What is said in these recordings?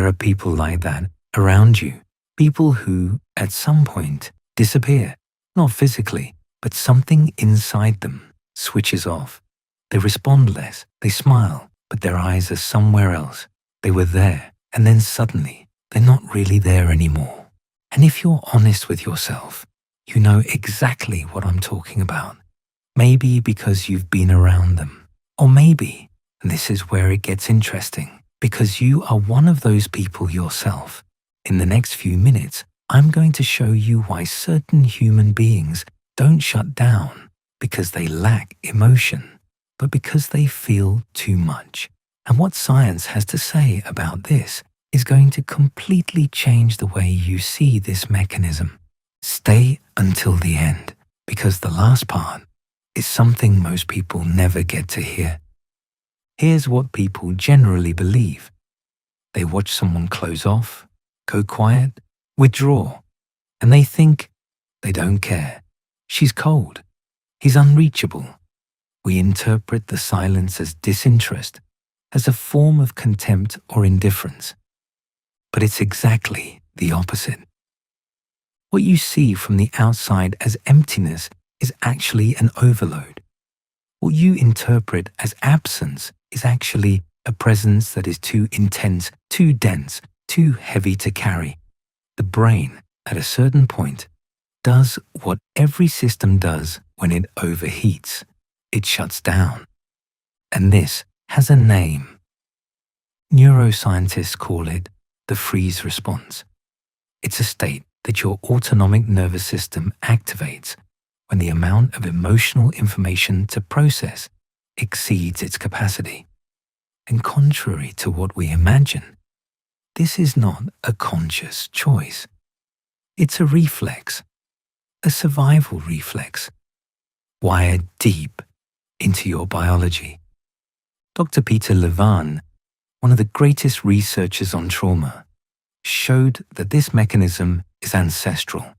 There are people like that around you, people who, at some point, disappear, not physically, but something inside them switches off. They respond less, they smile, but their eyes are somewhere else. They were there, and then suddenly, they're not really there anymore. And if you're honest with yourself, you know exactly what I'm talking about. Maybe because you've been around them, or maybe, and this is where it gets interesting, because you are one of those people yourself. In the next few minutes, I'm going to show you why certain human beings don't shut down because they lack emotion, but because they feel too much. And what science has to say about this is going to completely change the way you see this mechanism. Stay until the end, because the last part is something most people never get to hear. Here's what people generally believe. They watch someone close off, go quiet, withdraw, and they think they don't care. She's cold. He's unreachable. We interpret the silence as disinterest, as a form of contempt or indifference. But it's exactly the opposite. What you see from the outside as emptiness is actually an overload. What you interpret as absence is actually a presence that is too intense, too dense, too heavy to carry. The brain, at a certain point, does what every system does when it overheats. It shuts down. And this has a name. Neuroscientists call it the freeze response. It's a state that your autonomic nervous system activates when the amount of emotional information to process exceeds its capacity. And contrary to what we imagine, this is not a conscious choice. It's a reflex, a survival reflex, wired deep into your biology. Dr. Peter Levine, one of the greatest researchers on trauma, showed that this mechanism is ancestral.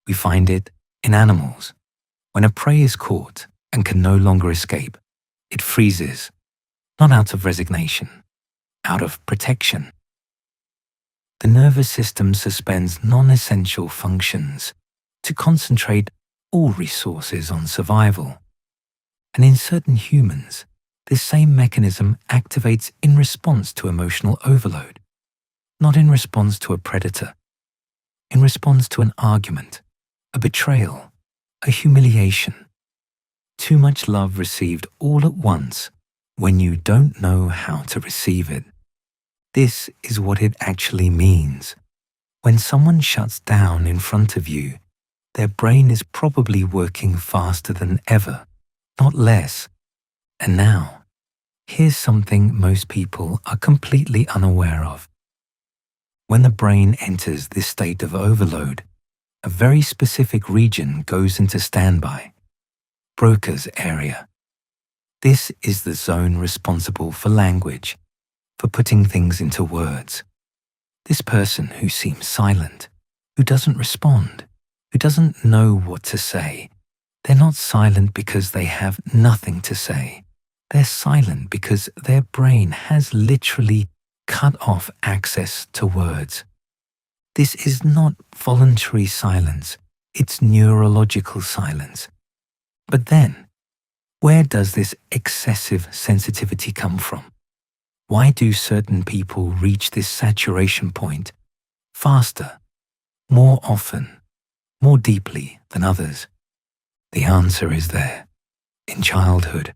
We find it in animals. When a prey is caught and can no longer escape, it freezes, not out of resignation, out of protection. The nervous system suspends non-essential functions to concentrate all resources on survival. And in certain humans, this same mechanism activates in response to emotional overload, not in response to a predator, in response to an argument, a betrayal, a humiliation. Too much love received all at once when you don't know how to receive it. This is what it actually means. When someone shuts down in front of you, their brain is probably working faster than ever, not less. And now, here's something most people are completely unaware of. When the brain enters this state of overload, a very specific region goes into standby, Broca's area. This is the zone responsible for language, for putting things into words. This person who seems silent, who doesn't respond, who doesn't know what to say, they're not silent because they have nothing to say. They're silent because their brain has literally cut off access to words. This is not voluntary silence, it's neurological silence. But then, where does this excessive sensitivity come from? Why do certain people reach this saturation point faster, more often, more deeply than others? The answer is there, in childhood.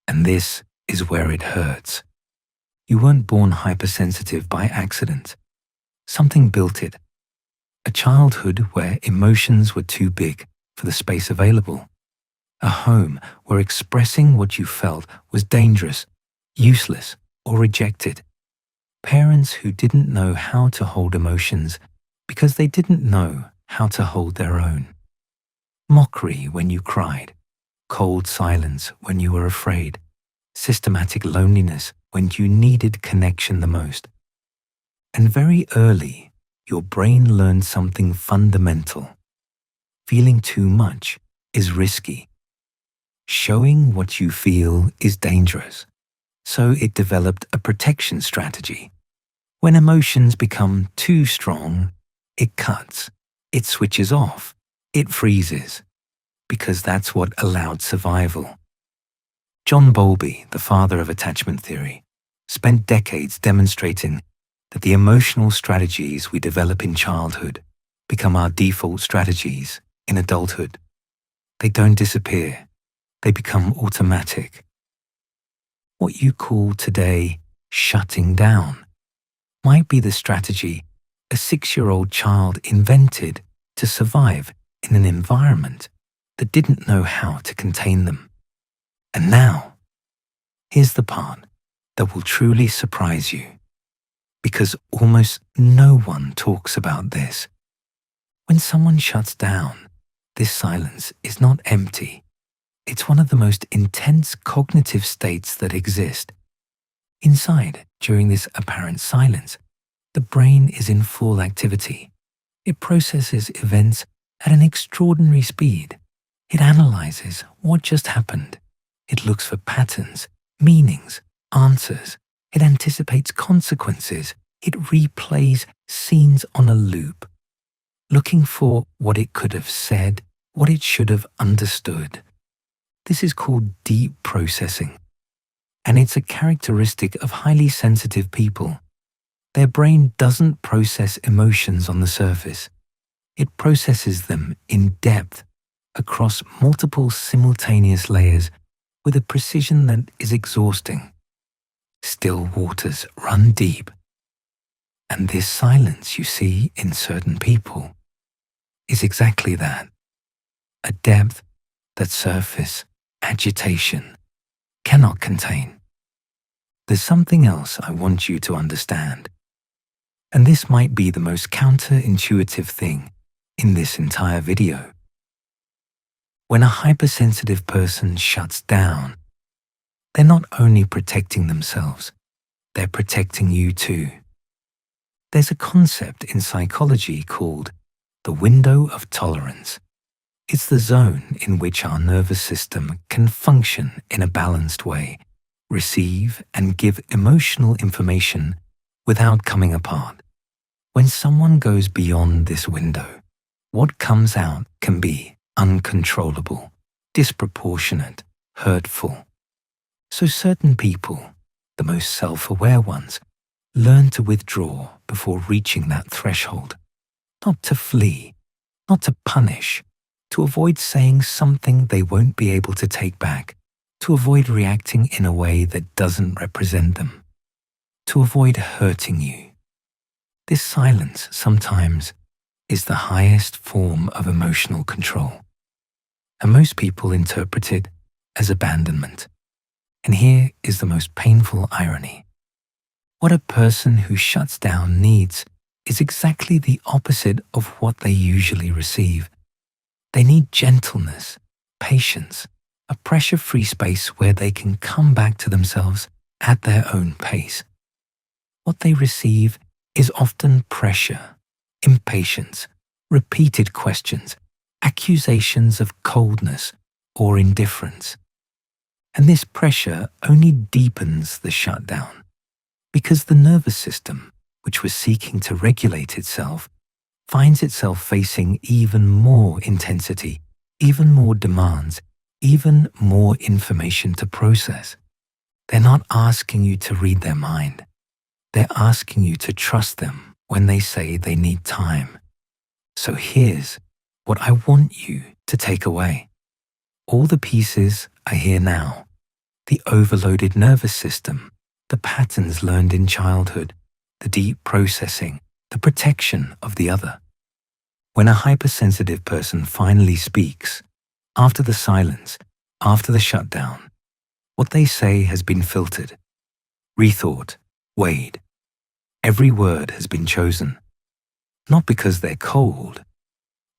And this is where it hurts. You weren't born hypersensitive by accident. Something built it. A childhood where emotions were too big for the space available. A home where expressing what you felt was dangerous, useless, or rejected. Parents who didn't know how to hold emotions because they didn't know how to hold their own. Mockery when you cried, cold silence when you were afraid, systematic loneliness when you needed connection the most. And very early, your brain learned something fundamental. Feeling too much is risky. Showing what you feel is dangerous. So it developed a protection strategy. When emotions become too strong, it cuts, it switches off, it freezes, because that's what allowed survival. John Bowlby, the father of attachment theory, spent decades demonstrating that the emotional strategies we develop in childhood become our default strategies in adulthood. They don't disappear, they become automatic. What you call today shutting down might be the strategy a 6-year-old child invented to survive in an environment that didn't know how to contain them. And now, here's the part that will truly surprise you, because almost no one talks about this. When someone shuts down, this silence is not empty. It's one of the most intense cognitive states that exist. Inside, during this apparent silence, the brain is in full activity. It processes events at an extraordinary speed. It analyzes what just happened. It looks for patterns, meanings, answers. It anticipates consequences. It replays scenes on a loop, looking for what it could have said, what it should have understood. This is called deep processing, and it's a characteristic of highly sensitive people. Their brain doesn't process emotions on the surface. It processes them in depth, across multiple simultaneous layers, with a precision that is exhausting. Still waters run deep. And this silence you see in certain people is exactly that, a depth that surface agitation cannot contain. There's something else I want you to understand, and this might be the most counterintuitive thing in this entire video. When a hypersensitive person shuts down, they're not only protecting themselves, they're protecting you too. There's a concept in psychology called the window of tolerance. It's the zone in which our nervous system can function in a balanced way, receive and give emotional information without coming apart. When someone goes beyond this window, what comes out can be uncontrollable, disproportionate, hurtful. So certain people, the most self-aware ones, learn to withdraw before reaching that threshold, not to flee, not to punish, to avoid saying something they won't be able to take back, to avoid reacting in a way that doesn't represent them, to avoid hurting you. This silence sometimes is the highest form of emotional control, and most people interpret it as abandonment. And here is the most painful irony. What a person who shuts down needs is exactly the opposite of what they usually receive. They need gentleness, patience, a pressure-free space where they can come back to themselves at their own pace. What they receive is often pressure, impatience, repeated questions, accusations of coldness or indifference. And this pressure only deepens the shutdown, because the nervous system, which was seeking to regulate itself, finds itself facing even more intensity, even more demands, even more information to process. They're not asking you to read their mind. They're asking you to trust them when they say they need time. So here's what I want you to take away. All the pieces are here now. The overloaded nervous system, the patterns learned in childhood, the deep processing, the protection of the other. When a hypersensitive person finally speaks, after the silence, after the shutdown, what they say has been filtered, rethought, weighed. Every word has been chosen, not because they're cold,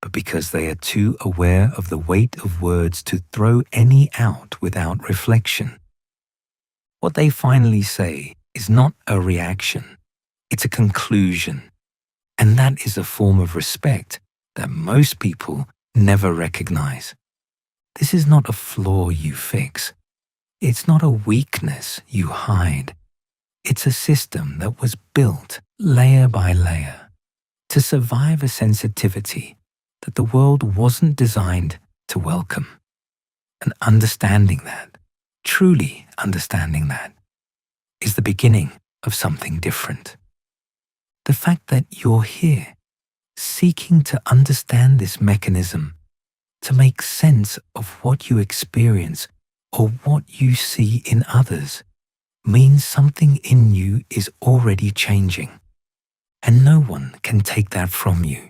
but because they are too aware of the weight of words to throw any out without reflection. What they finally say is not a reaction, it's a conclusion, and that is a form of respect that most people never recognize. This is not a flaw you fix. It's not a weakness you hide. It's a system that was built layer by layer, to survive a sensitivity that the world wasn't designed to welcome. And understanding that, truly understanding that, is the beginning of something different. The fact that you're here, seeking to understand this mechanism, to make sense of what you experience or what you see in others, means something in you is already changing, and no one can take that from you.